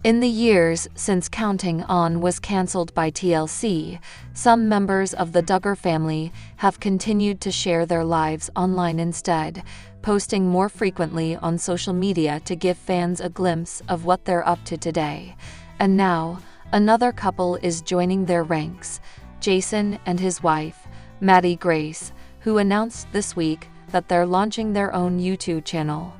In the years since Counting On was cancelled by TLC, some members of the Duggar family have continued to share their lives online instead, posting more frequently on social media to give fans a glimpse of what they're up to today. And now, another couple is joining their ranks, Jason and his wife, Maddie Grace, who announced this week that they're launching their own YouTube channel.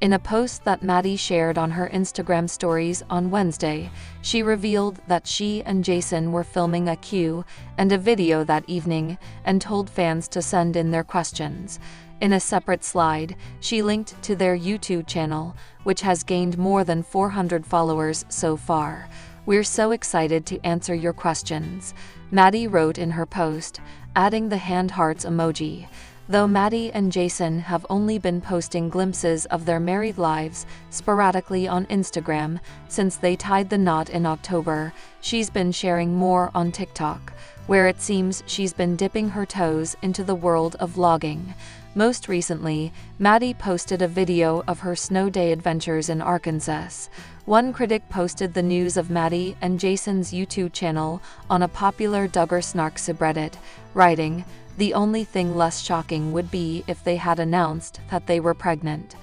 In a post that Maddie shared on her Instagram stories on Wednesday, she revealed that she and Jason were filming a Q and a video that evening and told fans to send in their questions. In a separate slide, she linked to their YouTube channel, which has gained more than 400 followers so far. "We're so excited to answer your questions," Maddie wrote in her post, adding the hand hearts emoji. Though Maddie and Jason have only been posting glimpses of their married lives sporadically on Instagram since they tied the knot in October, she's been sharing more on TikTok, where it seems she's been dipping her toes into the world of vlogging. Most recently, Maddie posted a video of her snow day adventures in Arkansas. One critic posted the news of Maddie and Jason's YouTube channel on a popular Duggar snark subreddit, writing, "The only thing less shocking would be if they had announced that they were pregnant."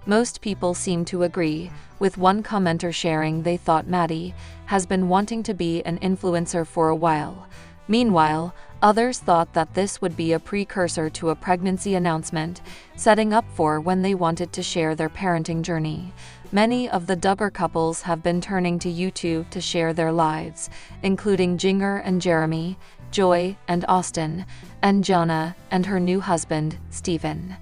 Most people seem to agree, with one commenter sharing they thought Maddie has been wanting to be an influencer for a while. Meanwhile, others thought that this would be a precursor to a pregnancy announcement, setting up for when they wanted to share their parenting journey. Many of the Duggar couples have been turning to YouTube to share their lives, including Jinger and Jeremy, Joy and Austin, and Jana and her new husband, Stephen.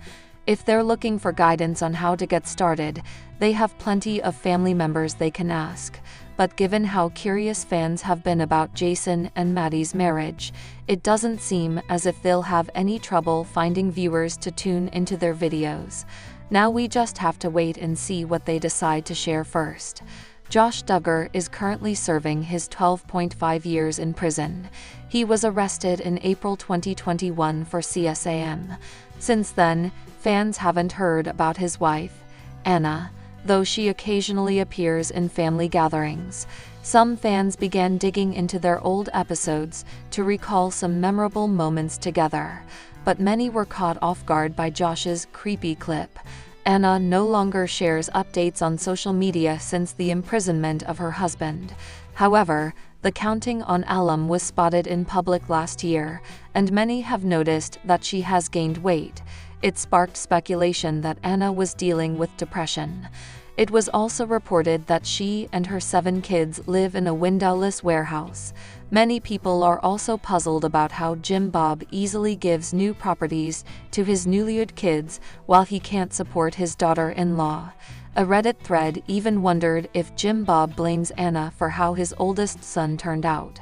If they're looking for guidance on how to get started, they have plenty of family members they can ask. But given how curious fans have been about Jason and Maddie's marriage, it doesn't seem as if they'll have any trouble finding viewers to tune into their videos. Now we just have to wait and see what they decide to share first. Josh Duggar is currently serving his 12.5 years in prison. He was arrested in April 2021 for CSAM. Since then, fans haven't heard about his wife, Anna, though she occasionally appears in family gatherings. Some fans began digging into their old episodes to recall some memorable moments together, but many were caught off guard by Josh's creepy clip. Anna no longer shares updates on social media since the imprisonment of her husband. However, the Counting On alum was spotted in public last year, and many have noticed that she has gained weight. It sparked speculation that Anna was dealing with depression. It was also reported that she and her 7 kids live in a windowless warehouse. Many people are also puzzled about how Jim Bob easily gives new properties to his newlywed kids while he can't support his daughter-in-law. A Reddit thread even wondered if Jim Bob blames Anna for how his oldest son turned out.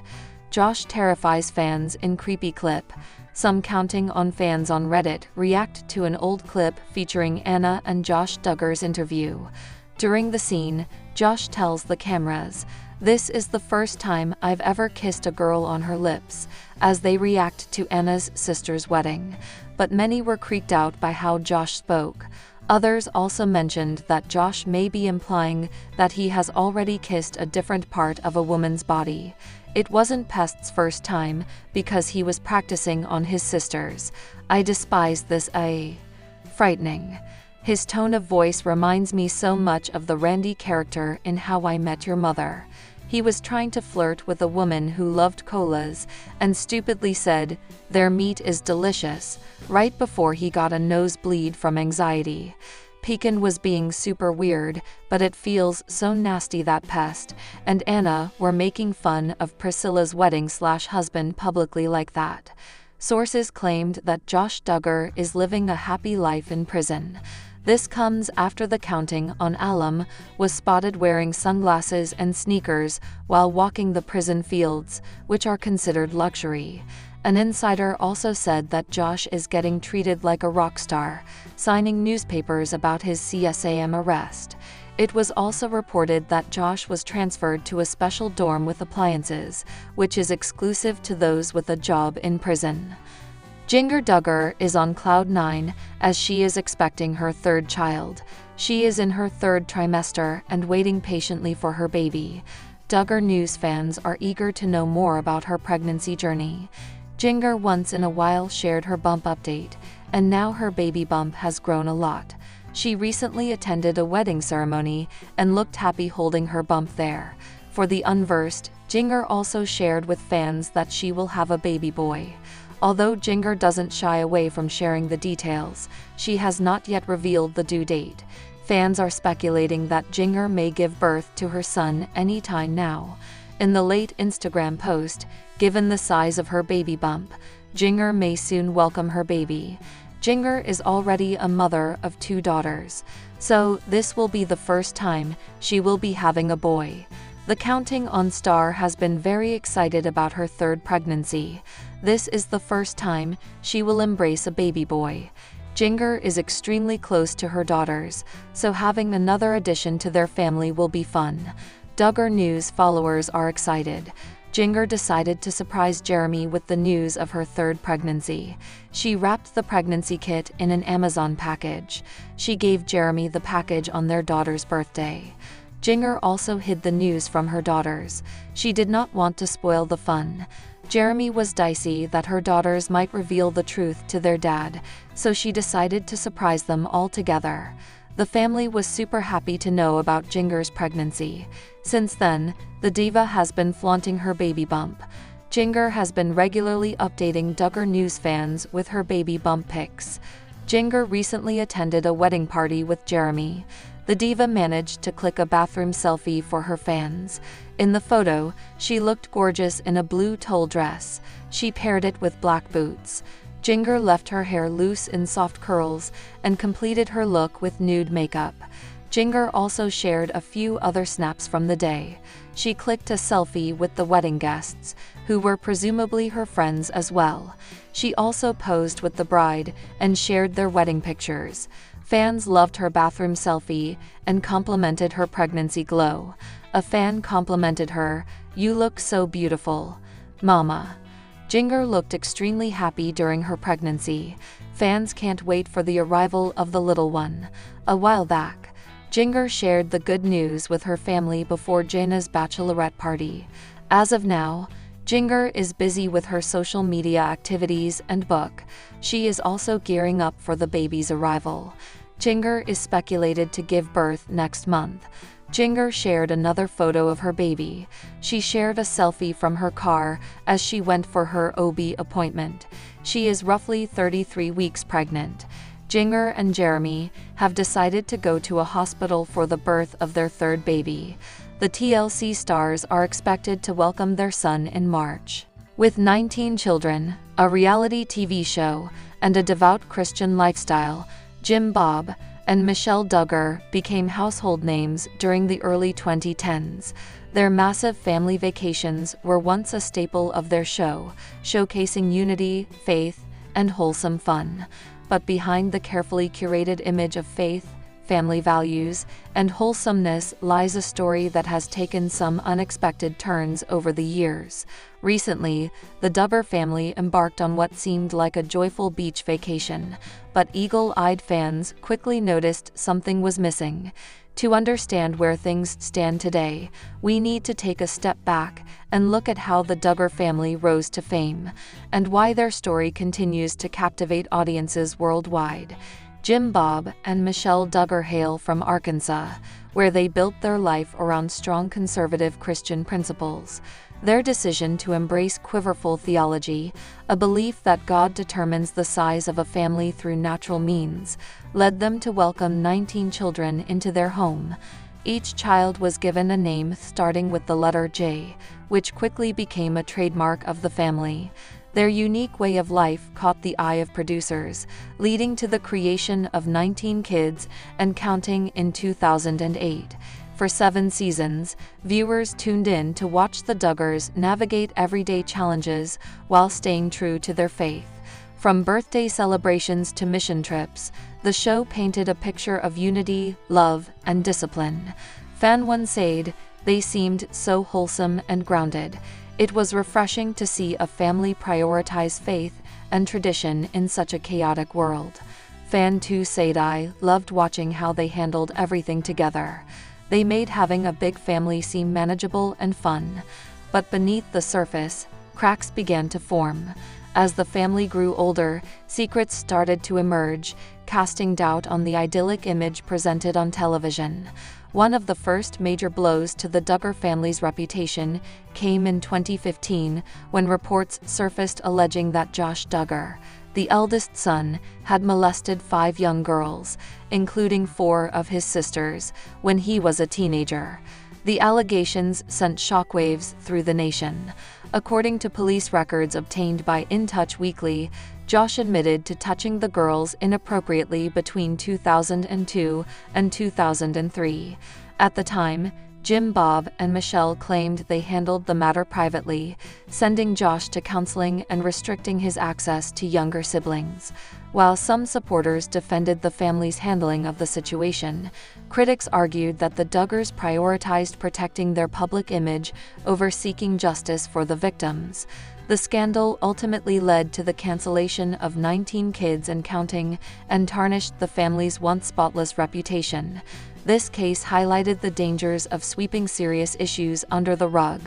Josh terrifies fans in creepy clip. Some Counting On fans on Reddit react to an old clip featuring Anna and Josh Duggar's interview. During the scene, Josh tells the cameras, "This is the first time I've ever kissed a girl on her lips," as they react to Anna's sister's wedding. But many were creeped out by how Josh spoke. Others also mentioned that Josh may be implying that he has already kissed a different part of a woman's body. It wasn't Pest's first time, because he was practicing on his sisters. "I despise this. Frightening. His tone of voice reminds me so much of the Randy character in How I Met Your Mother. He was trying to flirt with a woman who loved colas and stupidly said, 'Their meat is delicious,' right before he got a nosebleed from anxiety. Pekin was being super weird, but it feels so nasty that Pest and Anna were making fun of Priscilla's wedding/husband publicly like that." Sources claimed that Josh Duggar is living a happy life in prison. This comes after the Counting On alum was spotted wearing sunglasses and sneakers while walking the prison fields, which are considered luxury. An insider also said that Josh is getting treated like a rock star, signing newspapers about his CSAM arrest. It was also reported that Josh was transferred to a special dorm with appliances, which is exclusive to those with a job in prison. Jinger Duggar is on cloud 9 as she is expecting her 3rd child. She is in her third trimester and waiting patiently for her baby. Duggar News fans are eager to know more about her pregnancy journey. Jinger once in a while shared her bump update, and now her baby bump has grown a lot. She recently attended a wedding ceremony and looked happy holding her bump there. For the unversed, Jinger also shared with fans that she will have a baby boy. Although Jinger doesn't shy away from sharing the details, she has not yet revealed the due date. Fans are speculating that Jinger may give birth to her son anytime now. In the late Instagram post, given the size of her baby bump, Jinger may soon welcome her baby. Jinger is already a mother of 2 daughters, so this will be the first time she will be having a boy. The Counting On star has been very excited about her third pregnancy. This is the first time she will embrace a baby boy. Jinger is extremely close to her daughters, so having another addition to their family will be fun. Duggar News followers are excited. Jinger decided to surprise Jeremy with the news of her third pregnancy. She wrapped the pregnancy kit in an Amazon package. She gave Jeremy the package on their daughter's birthday. Jinger also hid the news from her daughters. She did not want to spoil the fun. Jeremy was dicey that her daughters might reveal the truth to their dad, so she decided to surprise them all together. The family was super happy to know about Jinger's pregnancy. Since then, the diva has been flaunting her baby bump. Jinger has been regularly updating Duggar News fans with her baby bump pics. Jinger recently attended a wedding party with Jeremy. The diva managed to click a bathroom selfie for her fans. In the photo, she looked gorgeous in a blue tulle dress. She paired it with black boots. Jinger left her hair loose in soft curls and completed her look with nude makeup. Jinger also shared a few other snaps from the day. She clicked a selfie with the wedding guests, who were presumably her friends as well. She also posed with the bride and shared their wedding pictures. Fans loved her bathroom selfie and complimented her pregnancy glow. A fan complimented her, "You look so beautiful, Mama." Jinger looked extremely happy during her pregnancy. Fans can't wait for the arrival of the little one. A while back, Jinger shared the good news with her family before Jana's bachelorette party. As of now, Jinger is busy with her social media activities and book. She is also gearing up for the baby's arrival. Jinger is speculated to give birth next month. Jinger shared another photo of her baby. She shared a selfie from her car as she went for her OB appointment. She is roughly 33 weeks pregnant. Jinger and Jeremy have decided to go to a hospital for the birth of their third baby. The TLC stars are expected to welcome their son in March. With 19 children, a reality TV show, and a devout Christian lifestyle, Bob and Michelle Duggar became household names during the early 2010s. Their massive family vacations were once a staple of their show, showcasing unity, faith, and wholesome fun. But behind the carefully curated image of faith, family values, and wholesomeness lies a story that has taken some unexpected turns over the years. Recently, the Duggar family embarked on what seemed like a joyful beach vacation, but eagle-eyed fans quickly noticed something was missing. To understand where things stand today, we need to take a step back and look at how the Duggar family rose to fame, and why their story continues to captivate audiences worldwide. Bob and Michelle Duggar hail from Arkansas, where they built their life around strong conservative Christian principles. Their decision to embrace Quiverfull theology, a belief that God determines the size of a family through natural means, led them to welcome 19 children into their home. Each child was given a name starting with the letter J, which quickly became a trademark of the family. Their unique way of life caught the eye of producers, leading to the creation of 19 Kids and Counting in 2008. For 7 seasons, viewers tuned in to watch the Duggars navigate everyday challenges while staying true to their faith. From birthday celebrations to mission trips, the show painted a picture of unity, love, and discipline. Fan one said, "They seemed so wholesome and grounded. It was refreshing to see a family prioritize faith and tradition in such a chaotic world." Fan 2 said I loved watching how they handled everything together. They made having a big family seem manageable and fun. But beneath the surface, cracks began to form. As the family grew older, secrets started to emerge, casting doubt on the idyllic image presented on television. One of the first major blows to the Duggar family's reputation came in 2015 when reports surfaced alleging that Josh Duggar, the eldest son, had molested 5 young girls, including 4 of his sisters, when he was a teenager. The allegations sent shockwaves through the nation. According to police records obtained by In Touch Weekly, Josh admitted to touching the girls inappropriately between 2002 and 2003. At the time, Jim, Bob, and Michelle claimed they handled the matter privately, sending Josh to counseling and restricting his access to younger siblings. While some supporters defended the family's handling of the situation, critics argued that the Duggars prioritized protecting their public image over seeking justice for the victims. The scandal ultimately led to the cancellation of 19 kids and counting, and tarnished the family's once spotless reputation. This case highlighted the dangers of sweeping serious issues under the rug.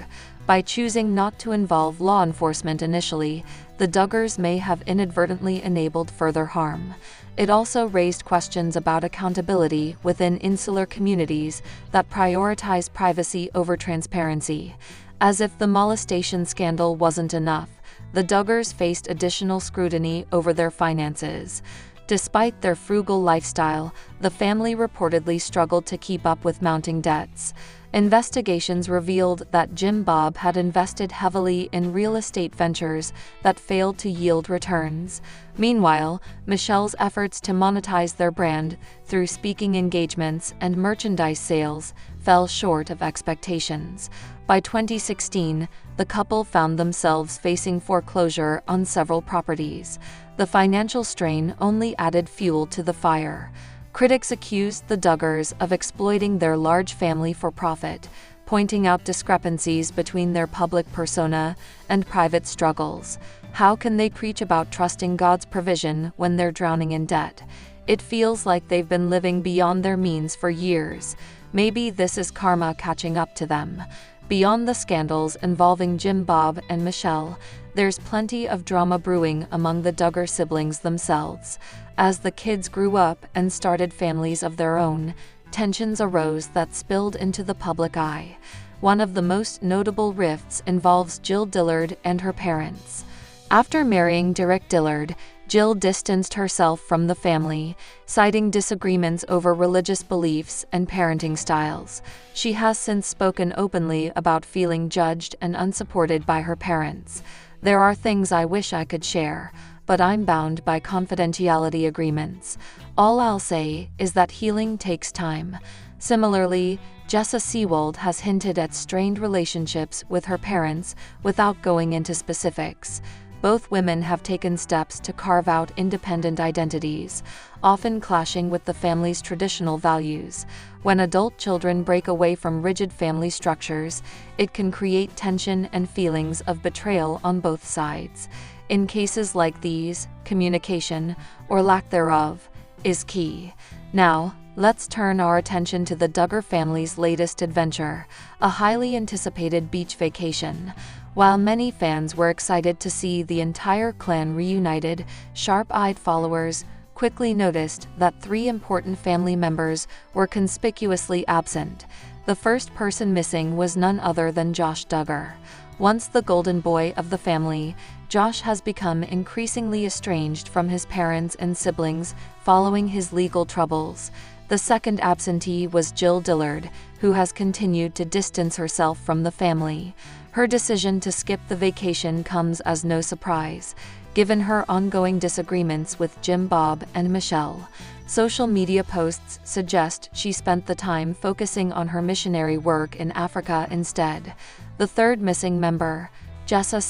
By choosing not to involve law enforcement initially, the Duggars may have inadvertently enabled further harm. It also raised questions about accountability within insular communities that prioritize privacy over transparency. As if the molestation scandal wasn't enough, the Duggars faced additional scrutiny over their finances. Despite their frugal lifestyle, the family reportedly struggled to keep up with mounting debts. Investigations revealed that Jim Bob had invested heavily in real estate ventures that failed to yield returns. Meanwhile, Michelle's efforts to monetize their brand through speaking engagements and merchandise sales fell short of expectations. By 2016, the couple found themselves facing foreclosure on several properties. The financial strain only added fuel to the fire. Critics accused the Duggars of exploiting their large family for profit, pointing out discrepancies between their public persona and private struggles. How can they preach about trusting God's provision when they're drowning in debt? It feels like they've been living beyond their means for years. Maybe this is karma catching up to them. Beyond the scandals involving Jim, Bob, and Michelle, there's plenty of drama brewing among the Duggar siblings themselves. As the kids grew up and started families of their own, tensions arose that spilled into the public eye. One of the most notable rifts involves Jill Dillard and her parents. After marrying Derek Dillard, Jill distanced herself from the family, citing disagreements over religious beliefs and parenting styles. She has since spoken openly about feeling judged and unsupported by her parents. "There are things I wish I could share, but I'm bound by confidentiality agreements. All I'll say is that healing takes time." Similarly, Jessa has hinted at strained relationships with her parents without going into specifics. Both women have taken steps to carve out independent identities, often clashing with the family's traditional values. When adult children break away from rigid family structures, it can create tension and feelings of betrayal on both sides. In cases like these, communication, or lack thereof, is key. Now, let's turn our attention to the Duggar family's latest adventure, a highly anticipated beach vacation. While many fans were excited to see the entire clan reunited, sharp-eyed followers quickly noticed that 3 important family members were conspicuously absent. The first person missing was none other than Josh Duggar. Once the golden boy of the family, Josh has become increasingly estranged from his parents and siblings following his legal troubles. The second absentee was Jill Dillard, who has continued to distance herself from the family. Her decision to skip the vacation comes as no surprise, given her ongoing disagreements with Jim, Bob, and Michelle. Social media posts suggest she spent the time focusing on her missionary work in Africa instead. The third missing member, Jessa,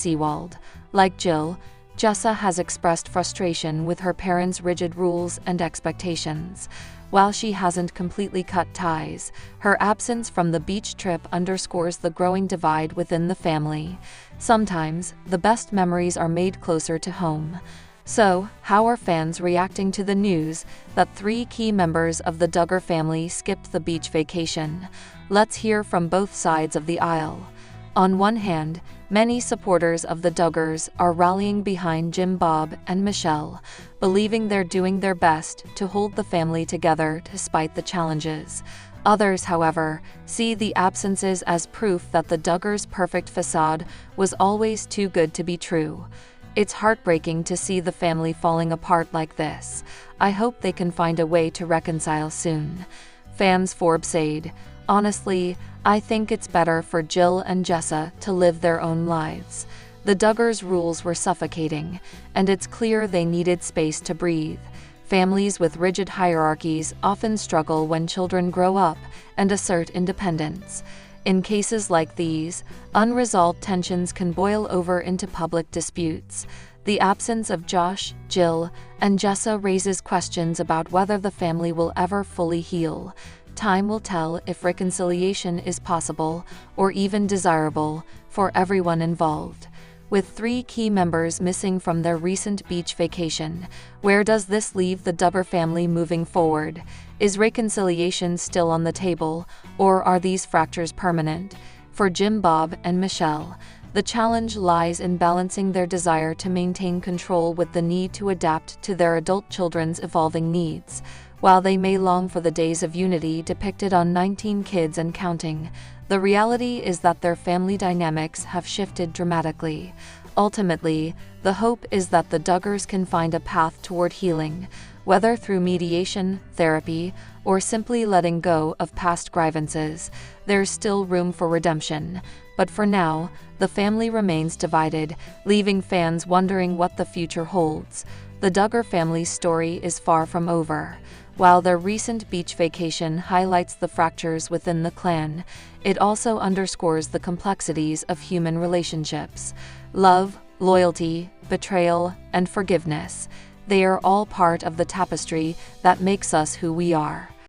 like Jill, Jessa has expressed frustration with her parents' rigid rules and expectations. While she hasn't completely cut ties, her absence from the beach trip underscores the growing divide within the family. Sometimes, the best memories are made closer to home. So, how are fans reacting to the news that 3 key members of the Duggar family skipped the beach vacation? Let's hear from both sides of the aisle. On one hand, many supporters of the Duggars are rallying behind Jim, Bob, and Michelle, believing they're doing their best to hold the family together despite the challenges. Others, however, see the absences as proof that the Duggars' perfect facade was always too good to be true. It's heartbreaking to see the family falling apart like this. I hope they can find a way to reconcile soon. Fans Forbes said, "Honestly, I think it's better for Jill and Jessa to live their own lives. The Duggars' rules were suffocating, and it's clear they needed space to breathe. Families with rigid hierarchies often struggle when children grow up and assert independence. In cases like these, unresolved tensions can boil over into public disputes. The absence of Josh, Jill, and Jessa raises questions about whether the family will ever fully heal. Time will tell if reconciliation is possible or even desirable for everyone involved." With 3 key members missing from their recent beach vacation, where does this leave the Duggar family moving forward? Is reconciliation still on the table, or are these fractures permanent? For Jim, Bob, and Michelle, the challenge lies in balancing their desire to maintain control with the need to adapt to their adult children's evolving needs. While they may long for the days of unity depicted on 19 Kids and Counting, the reality is that their family dynamics have shifted dramatically. Ultimately, the hope is that the Duggars can find a path toward healing, whether through mediation, therapy, or simply letting go of past grievances. There's still room for redemption, but for now, the family remains divided, leaving fans wondering what the future holds. The Duggar family's story is far from over. While their recent beach vacation highlights the fractures within the clan, it also underscores the complexities of human relationships. Love, loyalty, betrayal, and forgiveness. They are all part of the tapestry that makes us who we are.